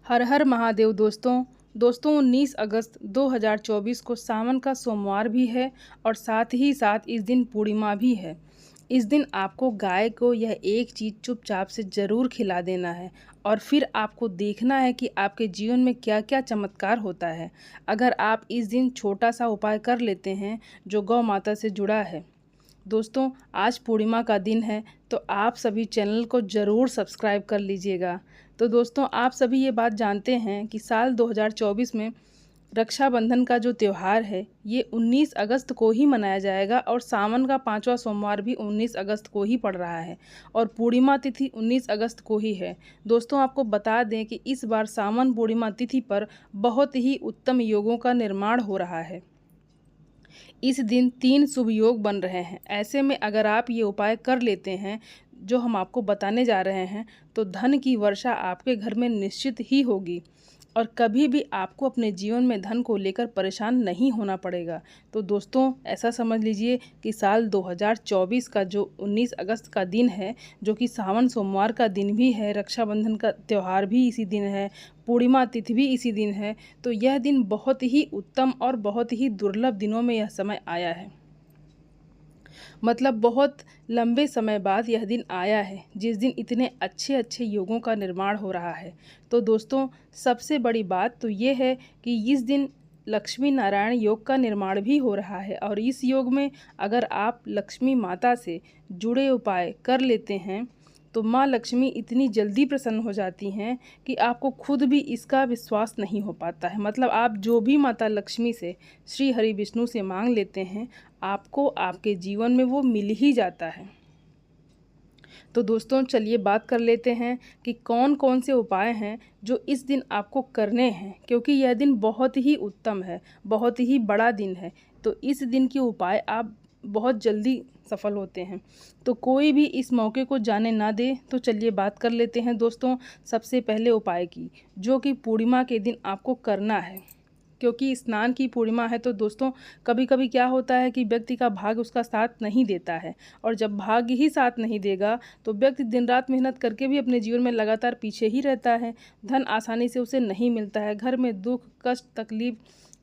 हर हर महादेव दोस्तों 19 अगस्त 2024 को सावन का सोमवार भी है और साथ ही साथ इस दिन पूर्णिमा भी है। इस दिन आपको गाय को यह एक चीज़ चुपचाप से ज़रूर खिला देना है और फिर आपको देखना है कि आपके जीवन में क्या क्या चमत्कार होता है अगर आप इस दिन छोटा सा उपाय कर लेते हैं जो गौ माता से जुड़ा है। दोस्तों आज पूर्णिमा का दिन है तो आप सभी चैनल को ज़रूर सब्सक्राइब कर लीजिएगा। तो दोस्तों आप सभी ये बात जानते हैं कि साल 2024 में रक्षाबंधन का जो त्यौहार है ये 19 अगस्त को ही मनाया जाएगा और सावन का 5वां सोमवार भी 19 अगस्त को ही पड़ रहा है और पूर्णिमा तिथि 19 अगस्त को ही है। दोस्तों आपको बता दें कि इस बार सावन पूर्णिमा तिथि पर बहुत ही उत्तम योगों का निर्माण हो रहा है। इस दिन 3 शुभ योग बन रहे हैं। ऐसे में अगर आप ये उपाय कर लेते हैं जो हम आपको बताने जा रहे हैं तो धन की वर्षा आपके घर में निश्चित ही होगी और कभी भी आपको अपने जीवन में धन को लेकर परेशान नहीं होना पड़ेगा। तो दोस्तों ऐसा समझ लीजिए कि साल 2024 का जो 19 अगस्त का दिन है, जो कि सावन सोमवार का दिन भी है, रक्षाबंधन का त्यौहार भी इसी दिन है, पूर्णिमा तिथि भी इसी दिन है, तो यह दिन बहुत ही उत्तम और बहुत ही दुर्लभ दिनों में यह समय आया है। मतलब बहुत लंबे समय बाद यह दिन आया है जिस दिन इतने अच्छे अच्छे योगों का निर्माण हो रहा है। तो दोस्तों सबसे बड़ी बात तो ये है कि इस दिन लक्ष्मी नारायण योग का निर्माण भी हो रहा है और इस योग में अगर आप लक्ष्मी माता से जुड़े उपाय कर लेते हैं तो माँ लक्ष्मी इतनी जल्दी प्रसन्न हो जाती हैं कि आपको खुद भी इसका विश्वास नहीं हो पाता है। मतलब आप जो भी माता लक्ष्मी से श्री हरि विष्णु से मांग लेते हैं आपको आपके जीवन में वो मिल ही जाता है। तो दोस्तों चलिए बात कर लेते हैं कि कौन कौन से उपाय हैं जो इस दिन आपको करने हैं, क्योंकि यह दिन बहुत ही उत्तम है, बहुत ही बड़ा दिन है। तो इस दिन के उपाय आप बहुत जल्दी सफल होते हैं, तो कोई भी इस मौके को जाने ना दे। तो चलिए बात कर लेते हैं दोस्तों सबसे पहले उपाय की, जो कि पूर्णिमा के दिन आपको करना है। क्योंकि स्नान की पूर्णिमा है तो दोस्तों कभी कभी क्या होता है कि व्यक्ति का भाग्य उसका साथ नहीं देता है और जब भाग्य ही साथ नहीं देगा तो व्यक्ति दिन रात मेहनत करके भी अपने जीवन में लगातार पीछे ही रहता है। धन आसानी से उसे नहीं मिलता है, घर में दुख कष्ट तकलीफ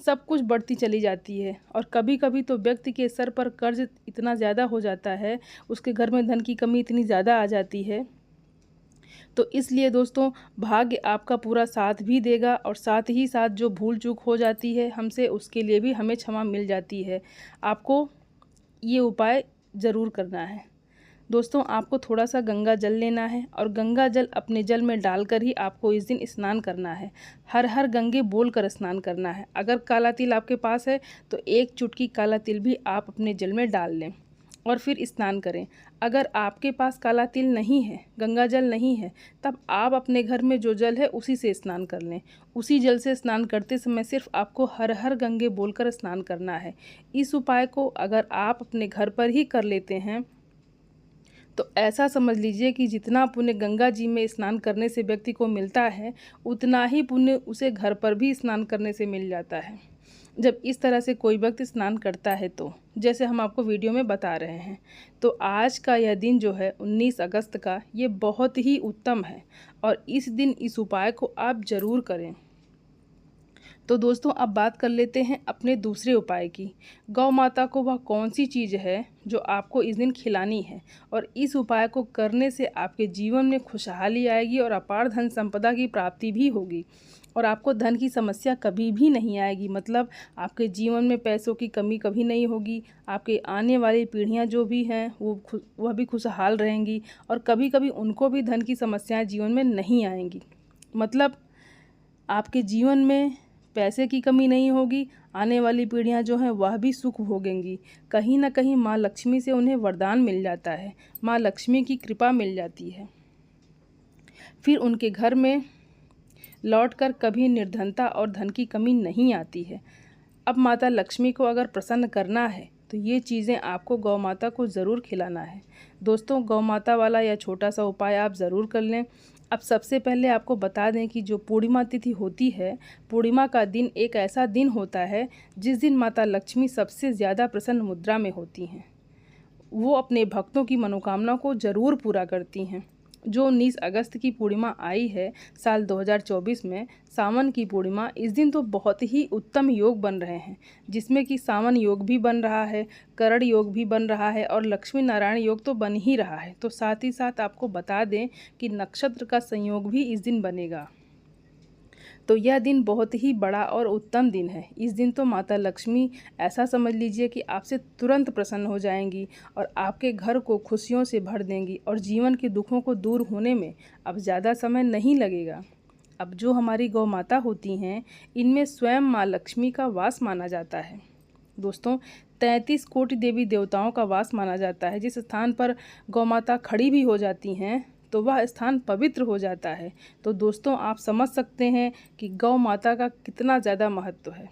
सब कुछ बढ़ती चली जाती है और कभी कभी तो व्यक्ति के सर पर कर्ज इतना ज़्यादा हो जाता है, उसके घर में धन की कमी इतनी ज़्यादा आ जाती है। तो इसलिए दोस्तों भाग्य आपका पूरा साथ भी देगा और साथ ही साथ जो भूल चूक हो जाती है हमसे उसके लिए भी हमें क्षमा मिल जाती है। आपको ये उपाय ज़रूर करना है। दोस्तों आपको थोड़ा सा गंगा जल लेना है और गंगा जल अपने जल में डालकर ही आपको इस दिन स्नान करना है। हर हर गंगे बोलकर स्नान करना है। अगर काला तिल आपके पास है तो एक चुटकी काला तिल भी आप अपने जल में डाल लें और फिर स्नान करें। अगर आपके पास काला तिल नहीं है, गंगा जल नहीं है, तब आप अपने घर में जो जल है उसी से स्नान कर लें। उसी जल से स्नान करते समय सिर्फ आपको हर हर गंगे बोलकर स्नान करना है। इस उपाय को अगर आप अपने घर पर ही कर लेते हैं तो ऐसा समझ लीजिए कि जितना पुण्य गंगा जी में स्नान करने से व्यक्ति को मिलता है उतना ही पुण्य उसे घर पर भी स्नान करने से मिल जाता है जब इस तरह से कोई व्यक्ति स्नान करता है। तो जैसे हम आपको वीडियो में बता रहे हैं, तो आज का यह दिन जो है 19 अगस्त का, ये बहुत ही उत्तम है और इस दिन इस उपाय को आप ज़रूर करें। तो दोस्तों अब बात कर लेते हैं अपने दूसरे उपाय की। गौ माता को वह कौन सी चीज़ है जो आपको इस दिन खिलानी है और इस उपाय को करने से आपके जीवन में खुशहाली आएगी और अपार धन संपदा की प्राप्ति भी होगी और आपको धन की समस्या कभी भी नहीं आएगी। मतलब आपके जीवन में पैसों की कमी कभी नहीं होगी। आपके आने वाली पीढ़ियां जो भी हैं वह भी खुशहाल रहेंगी और कभी कभी उनको भी धन की समस्याएं जीवन में नहीं आएंगी। मतलब आपके जीवन में पैसे की कमी नहीं होगी, आने वाली पीढ़ियां जो हैं वह भी सुख भोगेंगी। कहीं ना कहीं माँ लक्ष्मी से उन्हें वरदान मिल जाता है, माँ लक्ष्मी की कृपा मिल जाती है। फिर उनके घर में लौटकर कभी निर्धनता और धन की कमी नहीं आती है। अब माता लक्ष्मी को अगर प्रसन्न करना है तो ये चीज़ें आपको गौ माता को ज़रूर खिलाना है। दोस्तों गौ माता वाला यह छोटा सा उपाय आप ज़रूर कर लें। अब सबसे पहले आपको बता दें कि जो पूर्णिमा तिथि होती है, पूर्णिमा का दिन एक ऐसा दिन होता है जिस दिन माता लक्ष्मी सबसे ज़्यादा प्रसन्न मुद्रा में होती हैं। वो अपने भक्तों की मनोकामना को ज़रूर पूरा करती हैं। जो 19 अगस्त की पूर्णिमा आई है साल 2024 में, सावन की पूर्णिमा, इस दिन तो बहुत ही उत्तम योग बन रहे हैं, जिसमें कि सावन योग भी बन रहा है, करण योग भी बन रहा है और लक्ष्मी नारायण योग तो बन ही रहा है। तो साथ ही साथ आपको बता दें कि नक्षत्र का संयोग भी इस दिन बनेगा। तो यह दिन बहुत ही बड़ा और उत्तम दिन है। इस दिन तो माता लक्ष्मी ऐसा समझ लीजिए कि आपसे तुरंत प्रसन्न हो जाएंगी और आपके घर को खुशियों से भर देंगी और जीवन के दुखों को दूर होने में अब ज़्यादा समय नहीं लगेगा। अब जो हमारी गौ माता होती हैं, इनमें स्वयं माँ लक्ष्मी का वास माना जाता है। दोस्तों, 33 कोटि देवी देवताओं का वास माना जाता है। जिस स्थान पर गौ माता खड़ी भी हो जाती हैं तो वह स्थान पवित्र हो जाता है। तो दोस्तों, आप समझ सकते हैं कि गौ माता का कितना ज़्यादा महत्व है।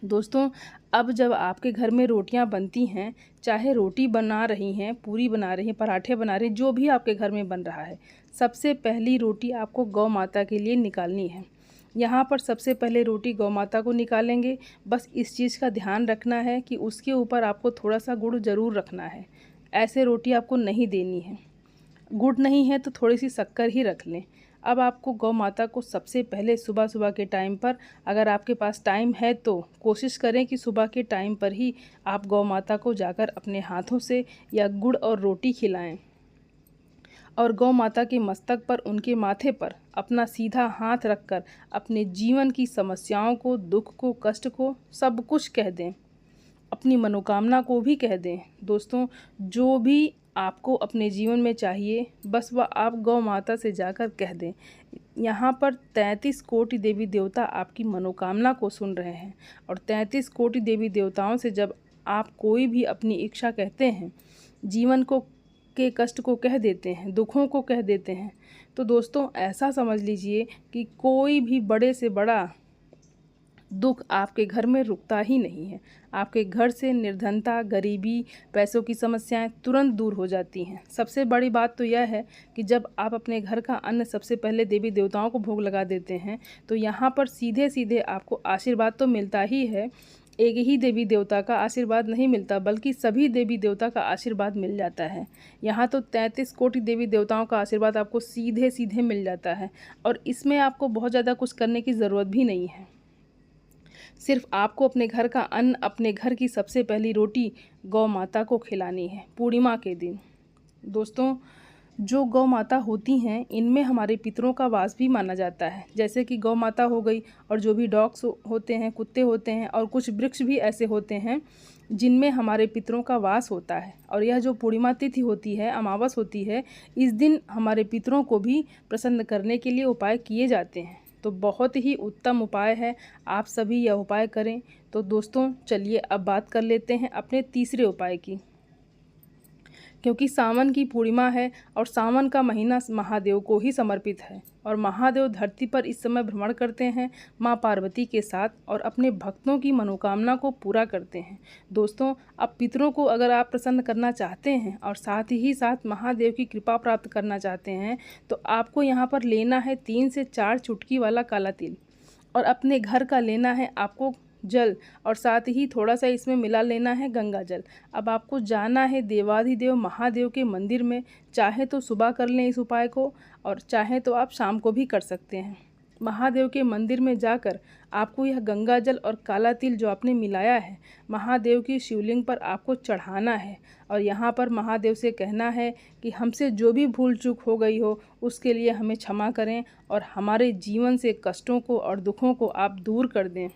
दोस्तों, अब जब आपके घर में रोटियां बनती हैं, चाहे रोटी बना रही हैं, पूरी बना रही हैं, पराठे बना रही हैं, जो भी आपके घर में बन रहा है, सबसे पहली रोटी आपको गौ माता के लिए निकालनी है। यहाँ पर सबसे पहले रोटी गौ माता को निकालेंगे। बस इस चीज़ का ध्यान रखना है कि उसके ऊपर आपको थोड़ा सा गुड़ ज़रूर रखना है। ऐसे रोटी आपको नहीं देनी है। गुड़ नहीं है तो थोड़ी सी शक्कर ही रख लें। अब आपको गौ माता को सबसे पहले सुबह सुबह के टाइम पर, अगर आपके पास टाइम है तो कोशिश करें कि सुबह के टाइम पर ही आप गौ माता को जाकर अपने हाथों से या गुड़ और रोटी खिलाएं और गौ माता के मस्तक पर, उनके माथे पर अपना सीधा हाथ रखकर अपने जीवन की समस्याओं को, दुख को, कष्ट को, सब कुछ कह दें। अपनी मनोकामना को भी कह दें। दोस्तों, जो भी आपको अपने जीवन में चाहिए, बस वह आप गौ माता से जाकर कह दें। यहाँ पर 33 कोटि देवी देवता आपकी मनोकामना को सुन रहे हैं और 33 कोटि देवी देवताओं से जब आप कोई भी अपनी इच्छा कहते हैं, जीवन को के कष्ट को कह देते हैं, दुखों को कह देते हैं, तो दोस्तों ऐसा समझ लीजिए कि कोई भी बड़े से बड़ा दुख आपके घर में रुकता ही नहीं है। आपके घर से निर्धनता, गरीबी, पैसों की समस्याएं तुरंत दूर हो जाती हैं। सबसे बड़ी बात तो यह है कि जब आप अपने घर का अन्न सबसे पहले देवी देवताओं को भोग लगा देते हैं, तो यहाँ पर सीधे सीधे आपको आशीर्वाद तो मिलता ही है। एक ही देवी देवता का आशीर्वाद नहीं मिलता, बल्कि सभी देवी देवता का आशीर्वाद मिल जाता है। यहाँ तो 33 कोटि देवी देवताओं का आशीर्वाद आपको सीधे सीधे मिल जाता है और इसमें आपको बहुत ज़्यादा कुछ करने की ज़रूरत भी नहीं है। सिर्फ आपको अपने घर का अन्न, अपने घर की सबसे पहली रोटी गौ माता को खिलानी है पूर्णिमा के दिन। दोस्तों, जो गौ माता होती हैं, इनमें हमारे पितरों का वास भी माना जाता है। जैसे कि गौ माता हो गई और जो भी डॉग्स होते हैं, कुत्ते होते हैं, और कुछ वृक्ष भी ऐसे होते हैं जिनमें हमारे पितरों का वास होता है। और यह जो पूर्णिमा तिथि होती है, अमावस होती है, इस दिन हमारे पितरों को भी प्रसन्न करने के लिए उपाय किए जाते हैं। तो बहुत ही उत्तम उपाय है, आप सभी यह उपाय करें। तो दोस्तों, चलिए अब बात कर लेते हैं अपने तीसरे उपाय की। क्योंकि सावन की पूर्णिमा है और सावन का महीना महादेव को ही समर्पित है और महादेव धरती पर इस समय भ्रमण करते हैं माँ पार्वती के साथ और अपने भक्तों की मनोकामना को पूरा करते हैं। दोस्तों, अब पितरों को अगर आप प्रसन्न करना चाहते हैं और साथ ही साथ महादेव की कृपा प्राप्त करना चाहते हैं, तो आपको यहाँ पर लेना है 3 से 4 चुटकी वाला काला तिल और अपने घर का लेना है आपको जल और साथ ही थोड़ा सा इसमें मिला लेना है गंगा जल। अब आपको जाना है देवाधिदेव महादेव के मंदिर में। चाहे तो सुबह कर लें इस उपाय को और चाहे तो आप शाम को भी कर सकते हैं। महादेव के मंदिर में जाकर आपको यह गंगा जल और काला तिल जो आपने मिलाया है, महादेव की शिवलिंग पर आपको चढ़ाना है और यहाँ पर महादेव से कहना है कि हमसे जो भी भूल चूक हो गई हो उसके लिए हमें क्षमा करें और हमारे जीवन से कष्टों को और दुखों को आप दूर कर दें।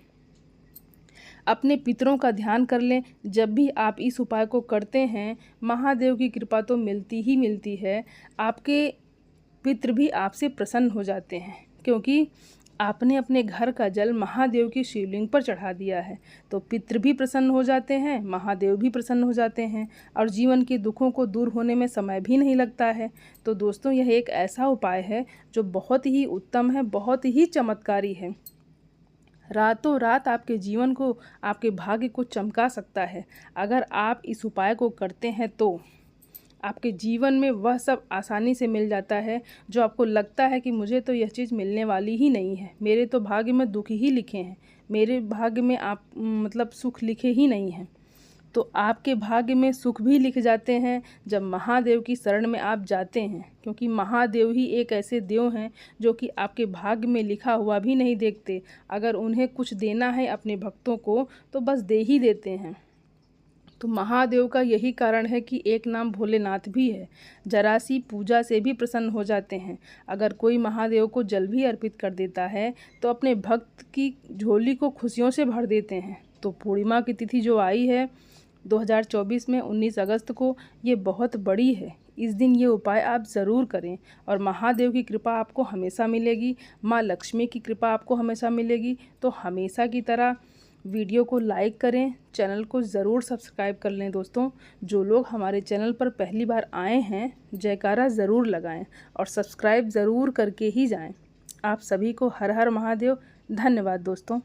अपने पितरों का ध्यान कर लें। जब भी आप इस उपाय को करते हैं, महादेव की कृपा तो मिलती ही मिलती है। आपके पितृ भी आपसे प्रसन्न हो जाते हैं क्योंकि आपने अपने घर का जल महादेव की शिवलिंग पर चढ़ा दिया है। तो पितृ भी प्रसन्न हो जाते हैं, महादेव भी प्रसन्न हो जाते हैं और जीवन के दुखों को दूर होने में समय भी नहीं लगता है। तो दोस्तों, यह एक ऐसा उपाय है जो बहुत ही उत्तम है, बहुत ही चमत्कारी है। रातों रात आपके जीवन को, आपके भाग्य को चमका सकता है। अगर आप इस उपाय को करते हैं तो आपके जीवन में वह सब आसानी से मिल जाता है जो आपको लगता है कि मुझे तो यह चीज़ मिलने वाली ही नहीं है, मेरे तो भाग्य में दुख ही लिखे हैं, मेरे भाग्य में आप सुख लिखे ही नहीं हैं। तो आपके भाग्य में सुख भी लिख जाते हैं जब महादेव की शरण में आप जाते हैं, क्योंकि महादेव ही एक ऐसे देव हैं जो कि आपके भाग्य में लिखा हुआ भी नहीं देखते। अगर उन्हें कुछ देना है अपने भक्तों को तो बस दे ही देते हैं। तो महादेव का यही कारण है कि एक नाम भोलेनाथ भी है। जरा सी पूजा से भी प्रसन्न हो जाते हैं। अगर कोई महादेव को जल भी अर्पित कर देता है तो अपने भक्त की झोली को खुशियों से भर देते हैं। तो पूर्णिमा की तिथि जो आई है 2024 में 19 अगस्त को, ये बहुत बड़ी है। इस दिन ये उपाय आप ज़रूर करें और महादेव की कृपा आपको हमेशा मिलेगी, माँ लक्ष्मी की कृपा आपको हमेशा मिलेगी। तो हमेशा की तरह वीडियो को लाइक करें, चैनल को ज़रूर सब्सक्राइब कर लें दोस्तों। जो लोग हमारे चैनल पर पहली बार आए हैं जयकारा ज़रूर लगाएं और सब्सक्राइब ज़रूर करके ही जाएं। आप सभी को हर हर महादेव। धन्यवाद दोस्तों।